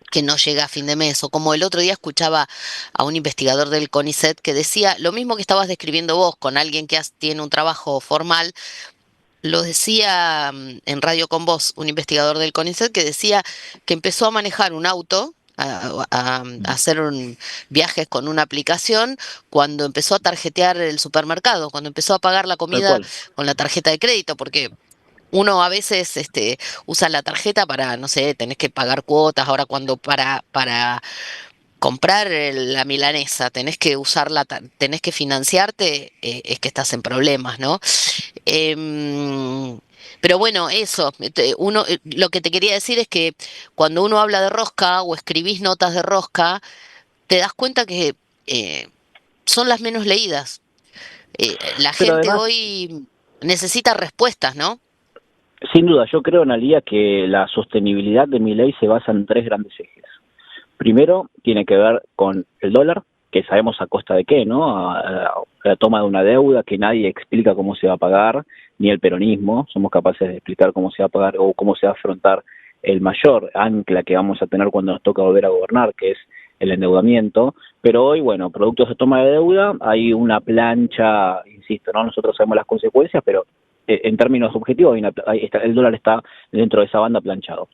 G: que no llega a fin de mes, o como el otro día escuchaba a un investigador del CONICET que decía lo mismo que estabas describiendo vos con alguien que tiene un trabajo formal. Lo decía en Radio con Vos, un investigador del CONICET que decía que empezó a manejar un auto, a hacer viajes con una aplicación cuando empezó a tarjetear el supermercado, cuando empezó a pagar la comida con la tarjeta de crédito, porque uno a veces usa la tarjeta para, no sé, tenés que pagar cuotas, ahora cuando para comprar la milanesa, tenés que tenés que financiarte, es que estás en problemas, ¿no? Pero bueno, eso, lo que te quería decir es que cuando uno habla de rosca o escribís notas de rosca, te das cuenta que son las menos leídas. La gente además, hoy necesita respuestas, ¿no?
Q: Sin duda, yo creo, Analía, que la sostenibilidad de Milei se basa en 3 grandes ejes. Primero, tiene que ver con el dólar, que sabemos a costa de qué, ¿no? A la toma de una deuda que nadie explica cómo se va a pagar, ni el peronismo somos capaces de explicar cómo se va a pagar o cómo se va a afrontar el mayor ancla que vamos a tener cuando nos toca volver a gobernar, que es el endeudamiento. Pero hoy, bueno, productos de toma de deuda, hay una plancha, insisto, ¿no? Nosotros sabemos las consecuencias, pero en términos objetivos el dólar está dentro de esa banda planchado.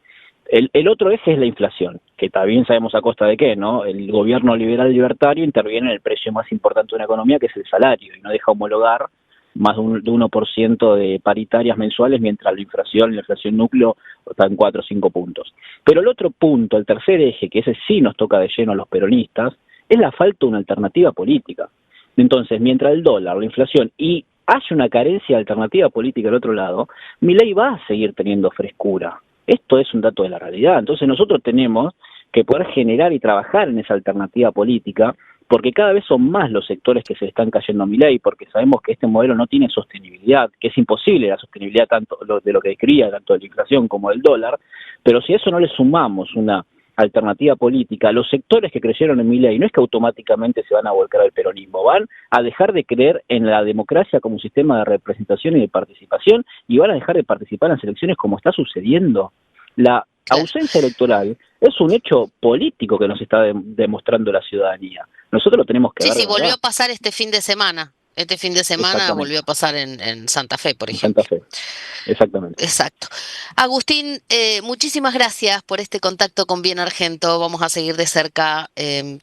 Q: El otro eje es la inflación, que también sabemos a costa de qué, ¿no? El gobierno liberal libertario interviene en el precio más importante de una economía, que es el salario, y no deja homologar más de 1% de paritarias mensuales, mientras la inflación núcleo está en 4 o 5 puntos. Pero el otro punto, el tercer eje, que ese sí nos toca de lleno a los peronistas, es la falta de una alternativa política. Entonces, mientras el dólar, la inflación y haya una carencia de alternativa política al otro lado, Milei va a seguir teniendo frescura. Esto es un dato de la realidad. Entonces nosotros tenemos que poder generar y trabajar en esa alternativa política, porque cada vez son más los sectores que se están cayendo a Milei, porque sabemos que este modelo no tiene sostenibilidad, que es imposible la sostenibilidad tanto de lo que describía, tanto de la inflación como del dólar, pero si a eso no le sumamos una alternativa política, los sectores que creyeron en Milei no es que automáticamente se van a volcar al peronismo, van a dejar de creer en la democracia como un sistema de representación y de participación, y van a dejar de participar en las elecciones como está sucediendo. La ausencia electoral es un hecho político que nos está demostrando la ciudadanía. Nosotros lo tenemos que ver.
G: Sí, volvió a pasar este fin de semana. Este fin de semana volvió a pasar en Santa Fe, por ejemplo.
Q: Santa Fe, exactamente.
G: Exacto. Agustín, muchísimas gracias por este contacto con Bien Argento. Vamos a seguir de cerca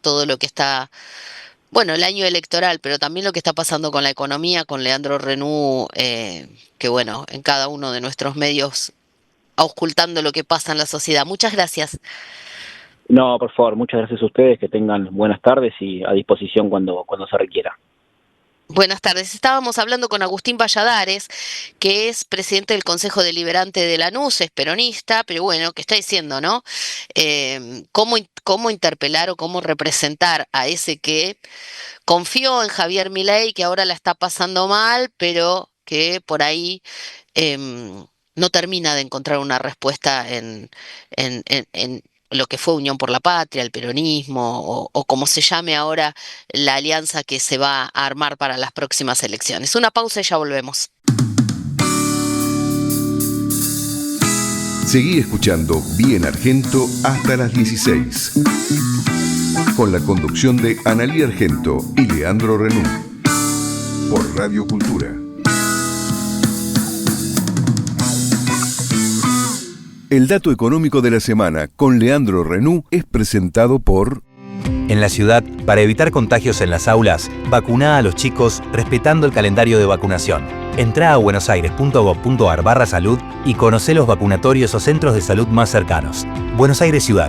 G: todo lo que está, bueno, el año electoral, pero también lo que está pasando con la economía, con Leandro Renú, que bueno, en cada uno de nuestros medios, auscultando lo que pasa en la sociedad. Muchas gracias.
Q: No, por favor, muchas gracias a ustedes, que tengan buenas tardes y a disposición cuando se requiera.
G: Buenas tardes. Estábamos hablando con Agustín Valladares, que es presidente del Consejo Deliberante de Lanús, es peronista, pero bueno, que está diciendo, ¿no? ¿Cómo interpelar o cómo representar a ese que confió en Javier Milei, que ahora la está pasando mal, pero que por ahí no termina de encontrar una respuesta en lo que fue Unión por la Patria, el peronismo, o como se llame ahora la alianza que se va a armar para las próximas elecciones? Una pausa y ya volvemos.
A: Seguí escuchando Bien Argento hasta las 16. Con la conducción de Analía Argento y Leandro Renú. Por Radio Cultura. El dato económico de la semana con Leandro Renú es presentado por...
B: En la ciudad, para evitar contagios en las aulas, vacuná a los chicos respetando el calendario de vacunación. Entrá a buenosaires.gov.ar/salud y conocé los vacunatorios o centros de salud más cercanos. Buenos Aires Ciudad.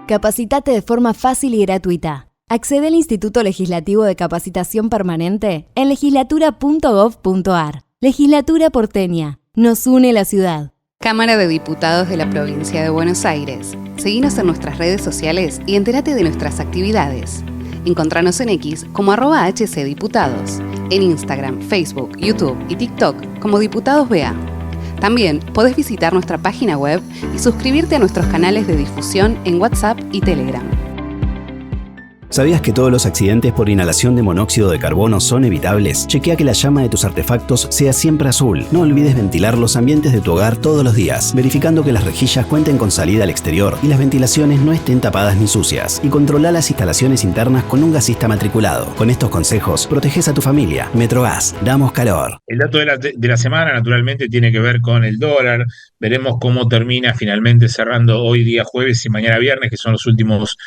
C: Capacitate de forma fácil y gratuita. Accede al Instituto Legislativo de Capacitación Permanente en legislatura.gov.ar. Legislatura porteña. Nos une la ciudad.
R: Cámara de Diputados de la Provincia de Buenos Aires. Seguinos en nuestras redes sociales y entérate de nuestras actividades. Encontranos en X como @HCDiputados, en Instagram, Facebook, YouTube y TikTok como Diputados BA. También podés visitar nuestra página web y suscribirte a nuestros canales de difusión en WhatsApp y Telegram.
F: ¿Sabías que todos los accidentes por inhalación de monóxido de carbono son evitables? Chequea que la llama de tus artefactos sea siempre azul. No olvides ventilar los ambientes de tu hogar todos los días, verificando que las rejillas cuenten con salida al exterior y las ventilaciones no estén tapadas ni sucias. Y controla las instalaciones internas con un gasista matriculado. Con estos consejos, proteges a tu familia. Metrogas, damos calor.
L: El dato de la semana, naturalmente, tiene que ver con el dólar. Veremos cómo termina finalmente cerrando hoy día jueves y mañana viernes, que son los últimos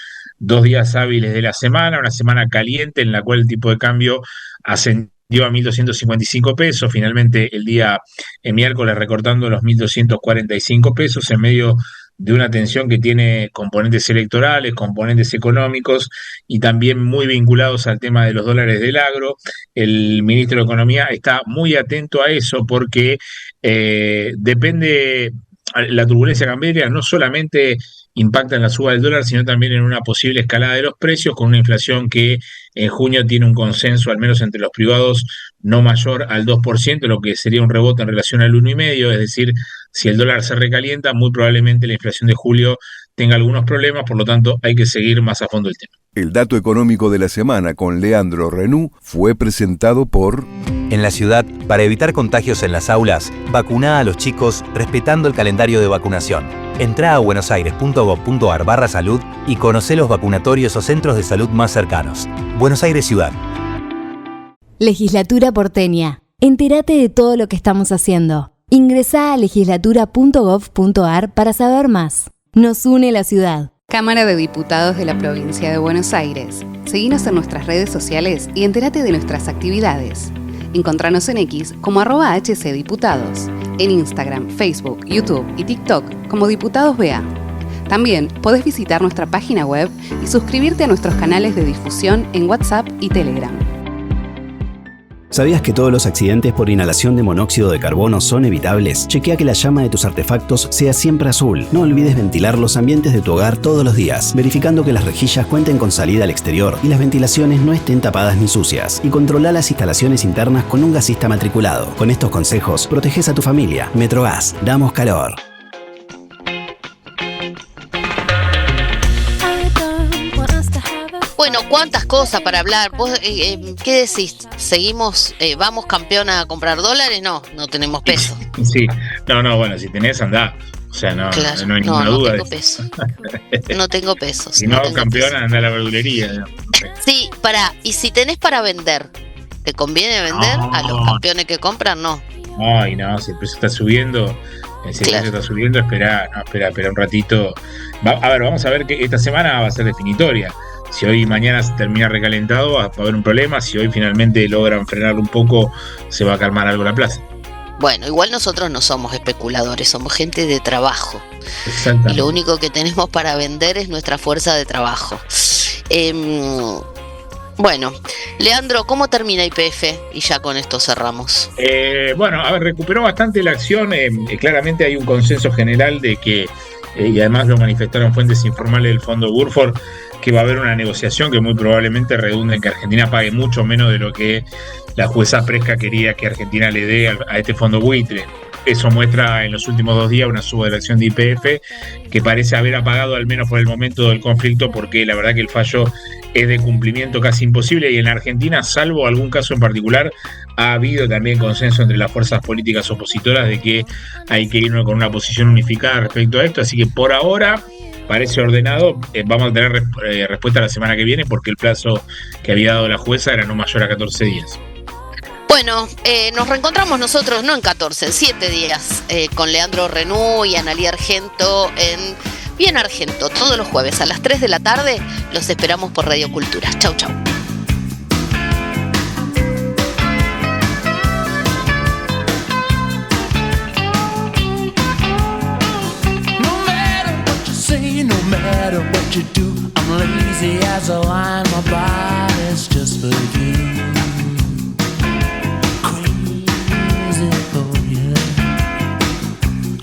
L: 2 días hábiles de la semana, una semana caliente en la cual el tipo de cambio ascendió a 1.255 pesos, finalmente el día miércoles recortando los 1.245 pesos en medio de una tensión que tiene componentes electorales, componentes económicos y también muy vinculados al tema de los dólares del agro. El ministro de Economía está muy atento a eso porque depende, la turbulencia cambiaria no solamente impacta en la suba del dólar, sino también en una posible escalada de los precios, con una inflación que en junio tiene un consenso, al menos entre los privados, no mayor al 2%, lo que sería un rebote en relación al 1,5%, es decir, si el dólar se recalienta, muy probablemente la inflación de julio tenga algunos problemas, por lo tanto hay que seguir más a fondo el tema.
A: El dato económico de la semana con Leandro Renú fue presentado por...
B: En la ciudad, para evitar contagios en las aulas, vacuná a los chicos respetando el calendario de vacunación. Entrá a buenosaires.gov.ar/salud y conocé los vacunatorios o centros de salud más cercanos. Buenos Aires Ciudad.
C: Legislatura porteña. Entérate de todo lo que estamos haciendo. Ingresá a legislatura.gov.ar para saber más. Nos une la ciudad.
R: Cámara de Diputados de la Provincia de Buenos Aires. Seguinos en nuestras redes sociales y entérate de nuestras actividades. Encontranos en X como @HCDiputados, en Instagram, Facebook, YouTube y TikTok como Diputados BA. También podés visitar nuestra página web y suscribirte a nuestros canales de difusión en WhatsApp y Telegram.
F: ¿Sabías que todos los accidentes por inhalación de monóxido de carbono son evitables? Chequea que la llama de tus artefactos sea siempre azul. No olvides ventilar los ambientes de tu hogar todos los días, verificando que las rejillas cuenten con salida al exterior y las ventilaciones no estén tapadas ni sucias. Y controla las instalaciones internas con un gasista matriculado. Con estos consejos, proteges a tu familia. Metrogas, damos calor.
G: Bueno, cuántas cosas para hablar. ¿Vos qué decís? ¿Seguimos, vamos campeón a comprar dólares? No tenemos peso.
L: Sí, bueno, si tenés, andá. O sea, no hay ninguna duda.
G: No tengo peso. No tengo pesos.
L: Si no, campeona, anda a la verdulería.
G: Sí, y si tenés para vender, ¿te conviene vender a los campeones que compran? No.
L: Ay, no, si el precio está subiendo, espera un ratito. Vamos a ver que esta semana va a ser definitoria. Si hoy y mañana se termina recalentado, va a haber un problema. Si hoy finalmente logran frenarlo un poco, se va a calmar algo la plaza.
G: Bueno, igual nosotros no somos especuladores, somos gente de trabajo. Y lo único que tenemos para vender es nuestra fuerza de trabajo. Bueno, Leandro, ¿cómo termina YPF? Y ya con esto cerramos.
L: Bueno, a ver, recuperó bastante la acción. Claramente hay un consenso general de que, y además lo manifestaron fuentes informales del Fondo Burford, que va a haber una negociación que muy probablemente redunde en que Argentina pague mucho menos de lo que la jueza Presca quería que Argentina le dé a este fondo buitre. Eso muestra en los últimos 2 días una suba de la acción de YPF que parece haber apagado al menos por el momento del conflicto, porque la verdad que el fallo es de cumplimiento casi imposible, y en la Argentina, salvo algún caso en particular, ha habido también consenso entre las fuerzas políticas opositoras de que hay que irnos con una posición unificada respecto a esto, así que por ahora parece ordenado. Vamos a tener respuesta la semana que viene, porque el plazo que había dado la jueza era no mayor a 14 días.
G: Bueno, nos reencontramos nosotros no en 14, en 7 días, con Leandro Renú y Analía Argento en Bien Argento, todos los jueves a las 3 de la tarde. Los esperamos por Radio Cultura. Chau, chau.
S: No matter what you do, I'm lazy as a lion, my body's just for you. Crazy for you.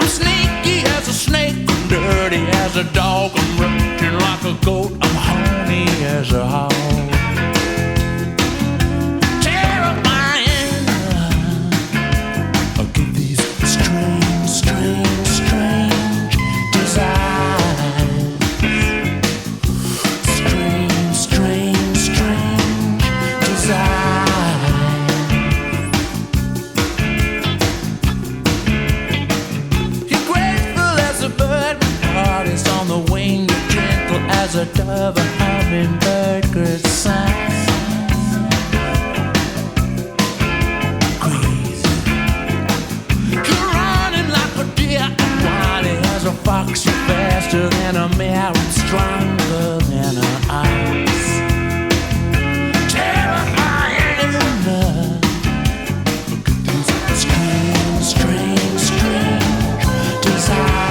S: I'm sneaky as a snake, I'm dirty as a dog, I'm raging like a goat, I'm horny as a hog. Terrifying, I'll give these strange, strange, strange desires. As a dove, a hummingbird could sigh. Crazy. You're running like a deer, I'm whiny as a fox. You're faster than a mare, I'm stronger than an ox. Terrifying. Look at these strange, strange, strange desires.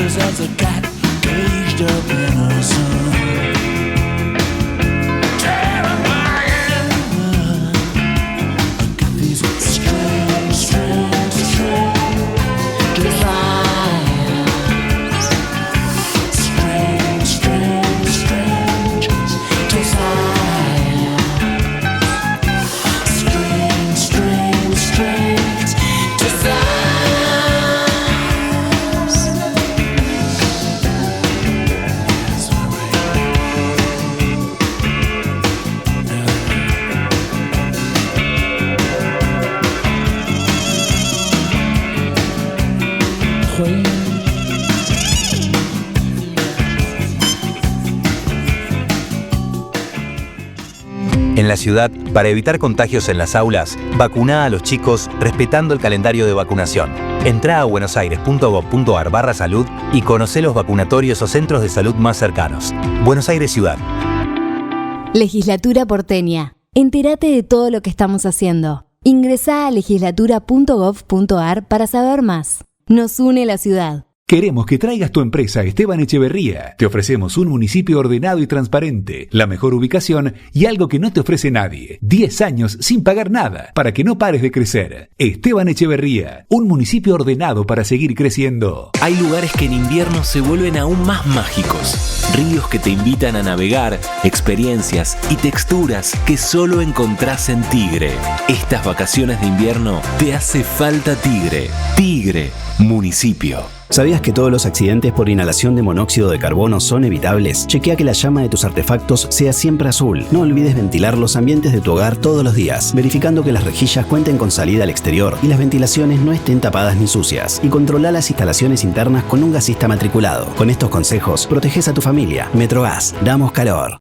S: As a cat caged up in a sun. Terrifying. Look at these strange, strange, strange desires. Strange, strange, strange desires. Strange, strange, strange desires.
B: En la ciudad, para evitar contagios en las aulas, vacuná a los chicos respetando el calendario de vacunación. Entrá a buenosaires.gov.ar/salud y conocé los vacunatorios o centros de salud más cercanos. Buenos Aires Ciudad.
C: Legislatura porteña. Entérate de todo lo que estamos haciendo. Ingresá a legislatura.gov.ar para saber más. Nos une la ciudad.
D: Queremos que traigas tu empresa a Esteban Echeverría. Te ofrecemos un municipio ordenado y transparente, la mejor ubicación y algo que no te ofrece nadie. 10 años sin pagar nada, para que no pares de crecer. Esteban Echeverría, un municipio ordenado para seguir creciendo.
E: Hay lugares que en invierno se vuelven aún más mágicos. Ríos que te invitan a navegar, experiencias y texturas que solo encontrás en Tigre. Estas vacaciones de invierno te hace falta Tigre. Tigre, municipio.
F: ¿Sabías que todos los accidentes por inhalación de monóxido de carbono son evitables? Chequea que la llama de tus artefactos sea siempre azul. No olvides ventilar los ambientes de tu hogar todos los días, verificando que las rejillas cuenten con salida al exterior y las ventilaciones no estén tapadas ni sucias. Y controla las instalaciones internas con un gasista matriculado. Con estos consejos, proteges a tu familia. Metrogas, damos calor.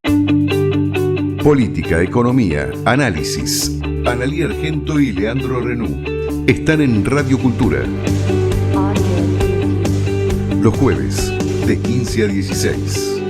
A: Política, economía, análisis. Analía Argento y Leandro Renú están en Radio Cultura. Los jueves, de 15 a 16.